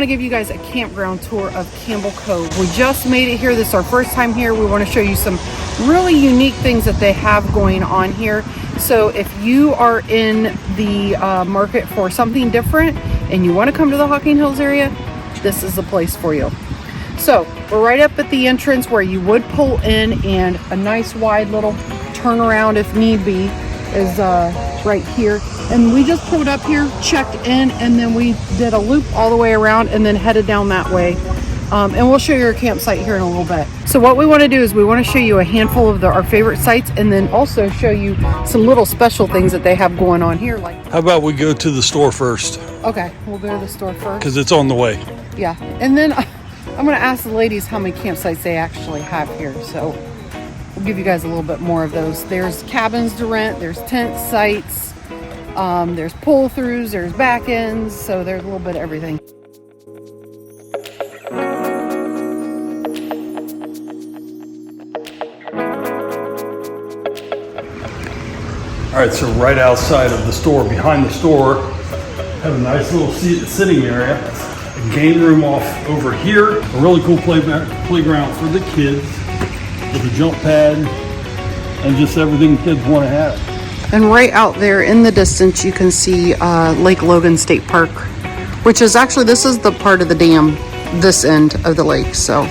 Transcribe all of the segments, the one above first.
want to give you guys a campground tour of Campbell Cove. We just made it here. This is our first time here. We want to show you some really unique things that they have going on here. So if you are in the market for something different and you want to come to the Hocking Hills area, this is the place for you. So we're right up at the entrance where you would pull in, and a nice wide little turnaround if need be is right here. And we just pulled up here, checked in, and then we did a loop all the way around and then headed down that way. And we'll show you our campsite here in a little bit. So what we want to do is we want to show you a handful of our favorite sites, and then also show you some little special things that they have going on here. Like, how about we go to the store first? Okay, we'll go to the store first. Because it's on the way. Yeah, and then I'm going to ask the ladies how many campsites they actually have here. So we'll give you guys a little bit more of those. There's cabins to rent, there's tent sites, there's pull-throughs, there's back ends, so there's a little bit of everything. All right, so right outside of the store, behind the store, have a nice little sitting area, a game room off over here, a really cool playground for the kids with a jump pad and just everything kids want to have. And right out there in the distance, you can see Lake Logan State Park, which is actually, this is the part of the dam, this end of the lake. So, all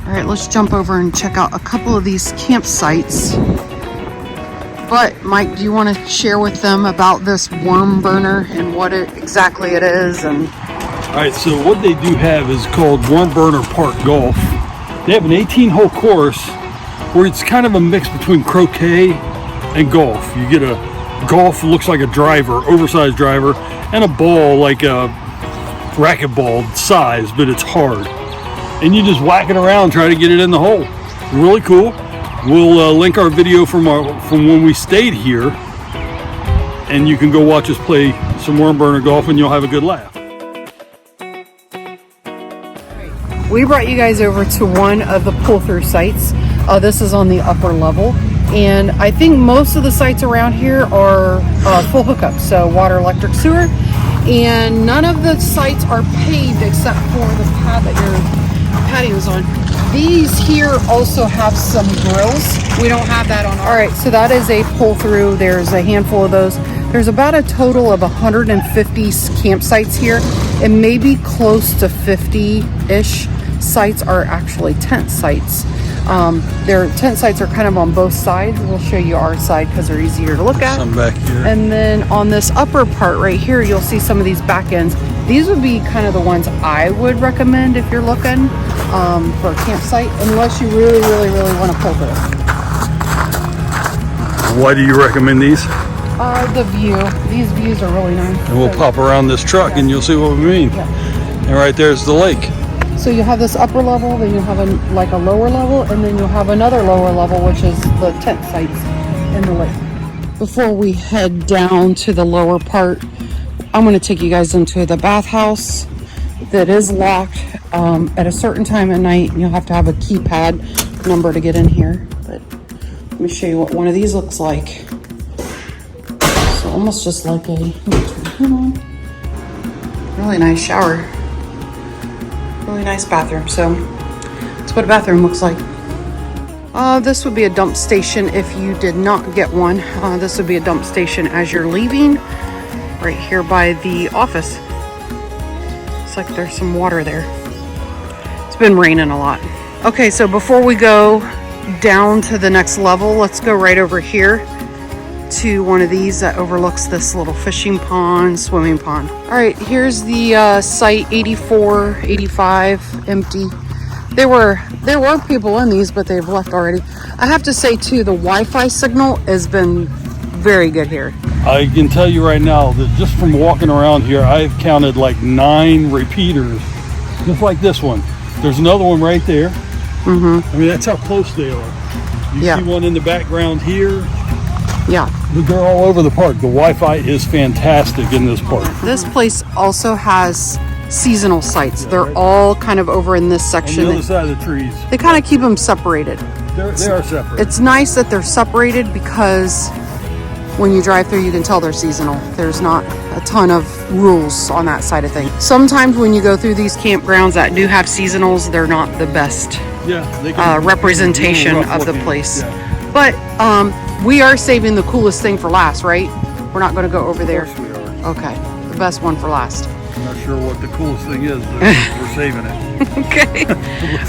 right, let's jump over and check out a couple of these campsites. But Mike, do you want to share with them about this worm burner and what exactly it is? And all right, so what they do have is called Worm Burner Park Golf. They have an 18-hole course where it's kind of a mix between croquet and golf. You get a golf, looks like a driver, oversized driver, and a ball like a racquetball size, but it's hard. And you just whack it around, try to get it in the hole. Really cool. We'll link our video from when we stayed here, and you can go watch us play some worm burner golf, and you'll have a good laugh. We brought you guys over to one of the pull-through sites. This is on the upper level, and I think most of the sites around here are full hookup, so water, electric, sewer, and none of the sites are paved except for the pad that your patio's on. These here also have some grills. We don't have that on our... All right, so that is a pull through. There's a handful of those. There's about a total of 150 campsites here, and maybe close to 50-ish sites are actually tent sites. Their tent sites are kind of on both sides. We'll show you our side because they're easier to look at. Some back here. And then on this upper part right here, you'll see some of these back ends. These would be kind of the ones I would recommend if you're looking for a campsite, unless you really want to pull through. Why do you recommend these? The view. These views are really nice. And we'll pop around this truck, and you'll see what we mean. Yeah. And right there's the lake. So you have this upper level, then you'll have a lower level, and then you'll have another lower level, which is the tent sites in the lake. Before we head down to the lower part, I'm going to take you guys into the bathhouse that is locked at a certain time at night. You'll have to have a keypad number to get in here. But let me show you what one of these looks like. So almost just like a really nice shower. Really nice bathroom. So that's what a bathroom looks like. This would be a dump station if you did not get one. This would be a dump station as you're leaving, right here by the office. Looks like there's some water there. It's been raining a lot. Okay, so before we go down to the next level, let's go right over here to one of these that overlooks this little fishing pond, swimming pond. All right, here's the site 84, 85, empty. There were people in these, but they've left already. I have to say too, the Wi-Fi signal has been very good here. I can tell you right now that just from walking around here, I've counted like 9 repeaters, just like this one. There's another one right there. I mean, that's how close they are. You see one in the background here. Yeah. But they're all over the park. The Wi-Fi is fantastic in this park. This place also has seasonal sites. They're all kind of over in this section. On the other side of the trees. They kind of keep them separated. They are separate. It's nice that they're separated because when you drive through, you can tell they're seasonal. There's not a ton of rules on that side of things. Sometimes when you go through these campgrounds that do have seasonals, they're not the best representation of the place. Yeah. But we are saving the coolest thing for last, right? We're not going to go over there. Of course we are. Okay, the best one for last. I'm not sure what the coolest thing is, but we're saving it. Okay.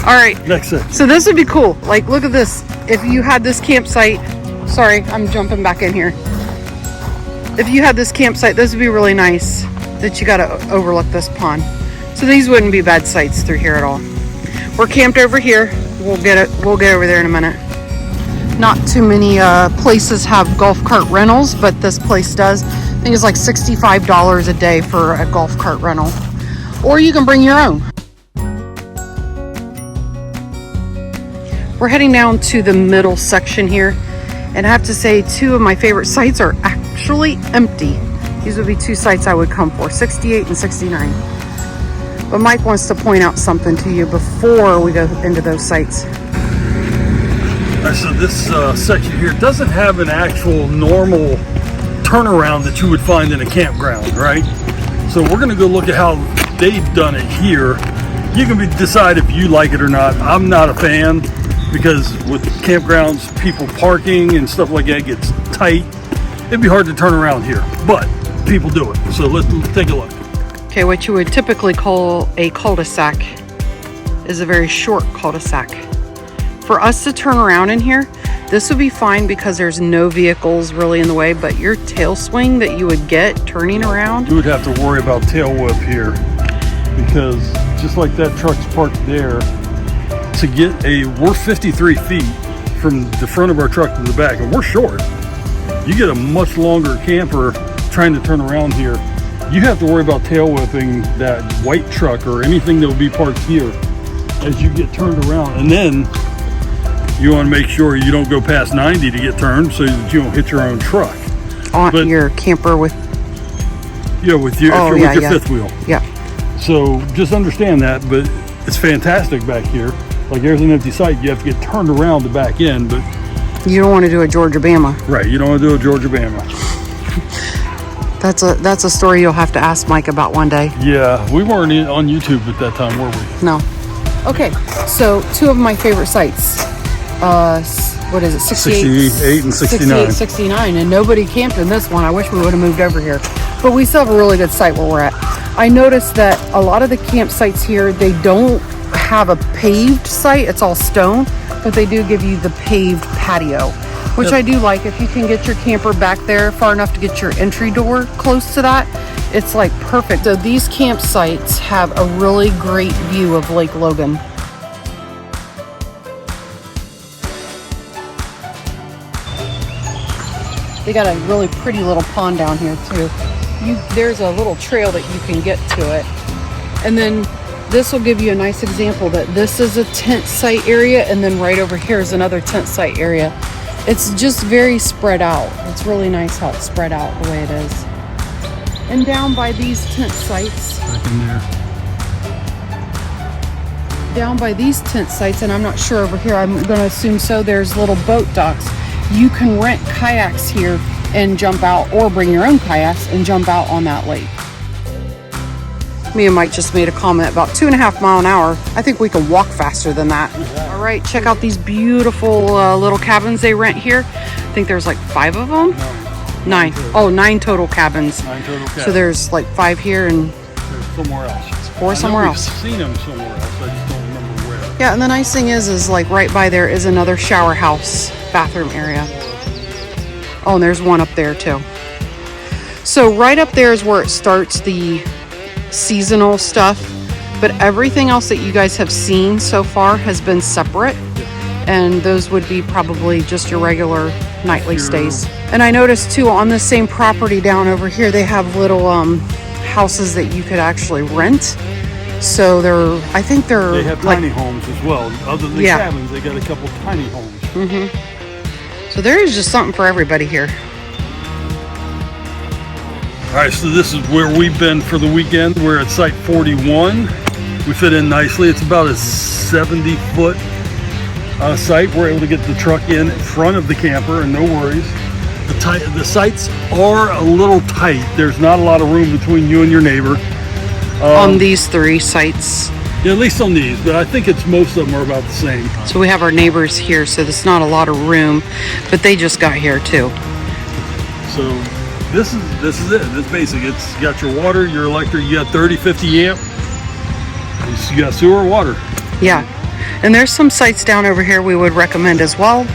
All right. Next set. So this would be cool. Like, look at this. If you had this campsite, sorry, I'm jumping back in here. If you had this campsite, this would be really nice that you got to overlook this pond. So these wouldn't be bad sites through here at all. We're camped over here. We'll get over there in a minute. Not too many places have golf cart rentals, but this place does. I think it's like $65 a day for a golf cart rental. Or you can bring your own. We're heading down to the middle section here. And I have to say, two of my favorite sites are actually empty. These would be two sites I would come for, 68 and 69. But Mike wants to point out something to you before we go into those sites. So this section here doesn't have an actual normal turnaround that you would find in a campground, right? So we're gonna go look at how they've done it here. You can decide if you like it or not. I'm not a fan because with campgrounds, people parking and stuff like that gets tight. It'd be hard to turn around here, but people do it. So let's take a look. Okay, what you would typically call a cul-de-sac is a very short cul-de-sac. For us to turn around in here, this would be fine because there's no vehicles really in the way, but your tail swing that you would get turning around. You would have to worry about tail whip here because just like that truck's parked there, we're 53 feet from the front of our truck to the back, and we're short. You get a much longer camper trying to turn around here. You have to worry about tail whipping that white truck or anything that will be parked here as you get turned around. And then you want to make sure you don't go past 90 to get turned so that you don't hit your own truck. On your camper with... Yeah, with your fifth wheel. Yeah. So just understand that, but it's fantastic back here. Like there's an empty site, you have to get turned around to back in, but... You don't want to do a Georgia-Bama. Right, you don't want to do a Georgia-Bama. That's a story you'll have to ask Mike about one day. Yeah, we weren't on YouTube at that time, were we? No. Okay, so two of my favorite sites. What is it? 68 and 69. 69, and nobody camped in this one. I wish we would have moved over here. But we still have a really good site where we're at. I noticed that a lot of the campsites here, they don't have a paved site. It's all stone, but they do give you the paved patio, which I do like. If you can get your camper back there far enough to get your entry door close to that, it's like perfect. So these campsites have a really great view of Lake Logan. They got a really pretty little pond down here too. There's a little trail that you can get to it. And then this will give you a nice example that this is a tent site area, and then right over here is another tent site area. It's just very spread out. It's really nice how it's spread out the way it is. And down by these tent sites, Back in there. down by these tent sites, and I'm not sure over here, I'm going to assume so, there's little boat docks. You can rent kayaks here and jump out, or bring your own kayaks and jump out on that lake. Me and Mike just made a comment about 2.5 miles an hour. I think we can walk faster than that. All right, check out these beautiful little cabins they rent here. I think there's like 5 of them. 9. Oh, 9 total cabins. 9 total cabins. So there's like 5 here and there's somewhere else. 4 somewhere else. I've seen them somewhere else. I just don't remember where. Yeah, and the nice thing is like right by there is another shower house, bathroom area. Oh, and there's one up there too. So right up there is where it starts the seasonal stuff, but everything else that you guys have seen so far has been separate, and those would be probably just your regular nightly stays. And I noticed too on the same property down over here they have little houses that you could actually rent. So I think they're They have like tiny homes as well. Other than the cabins, they got a couple tiny homes. So there is just something for everybody here. All right, so this is where we've been for the weekend. We're at site 41. We fit in nicely. It's about a 70-foot site. We're able to get the truck in front of the camper and no worries. The sites are a little tight. There's not a lot of room between you and your neighbor. On these 3 sites. Yeah, at least on these, but I think most of them are about the same. So we have our neighbors here, so there's not a lot of room, but they just got here too. So this is it. It's basic. It's got your water, your electric. You got 30, 50 amp. You got sewer, water. Yeah, and there's some sites down over here we would recommend as well.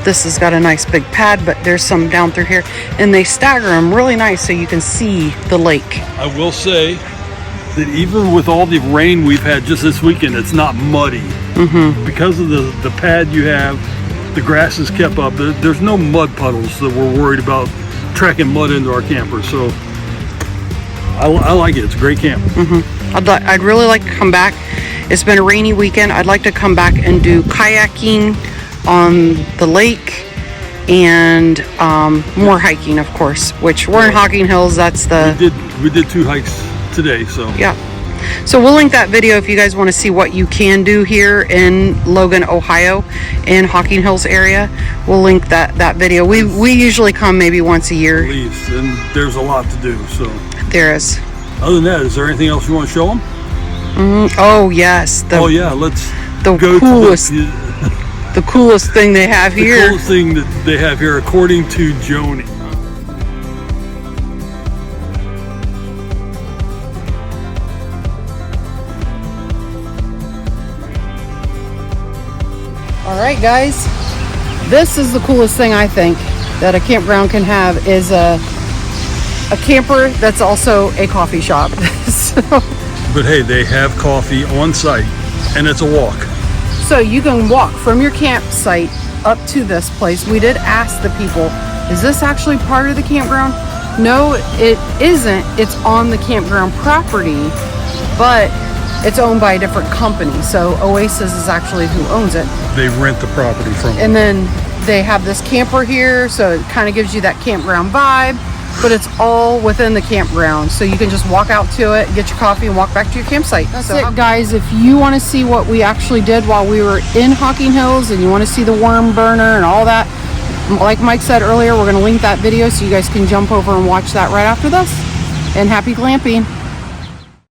This has got a nice big pad, but there's some down through here, and they stagger them really nice so you can see the lake. I will say that even with all the rain we've had just this weekend, it's not muddy. Because of the pad you have, the grass is kept up. There's no mud puddles that we're worried about tracking mud into our camper. So I like it. It's a great camp. I'd really like to come back. It's been a rainy weekend. I'd like to come back and do kayaking on the lake and more hiking, of course, which we're in Hocking Hills. That's the we did 2 hikes today, so yeah. So we'll link that video if you guys want to see what you can do here in Logan, Ohio, in Hocking Hills area. We'll link that video. We usually come maybe once a year. at least, and there's a lot to do. So There is. other than that, is there anything else you want to show them? Oh yes. Let's the go coolest to the coolest thing they have the here. coolest thing that they have here, according to Joni. All right, guys. This is the coolest thing I think that a campground can have is a camper that's also a coffee shop. So But hey, they have coffee on site, and it's a walk. So you can walk from your campsite up to this place. We did ask the people, is this actually part of the campground? No, it isn't. It's on the campground property, but it's owned by a different company. So Oasis is actually who owns it. They rent the property from them. And then they have this camper here, so it kind of gives you that campground vibe, but it's all within the campground. So you can just walk out to it, get your coffee, and walk back to your campsite. That's it, guys. If you want to see what we actually did while we were in Hocking Hills and you want to see the worm burner and all that, like Mike said earlier, we're going to link that video so you guys can jump over and watch that right after this. And happy glamping.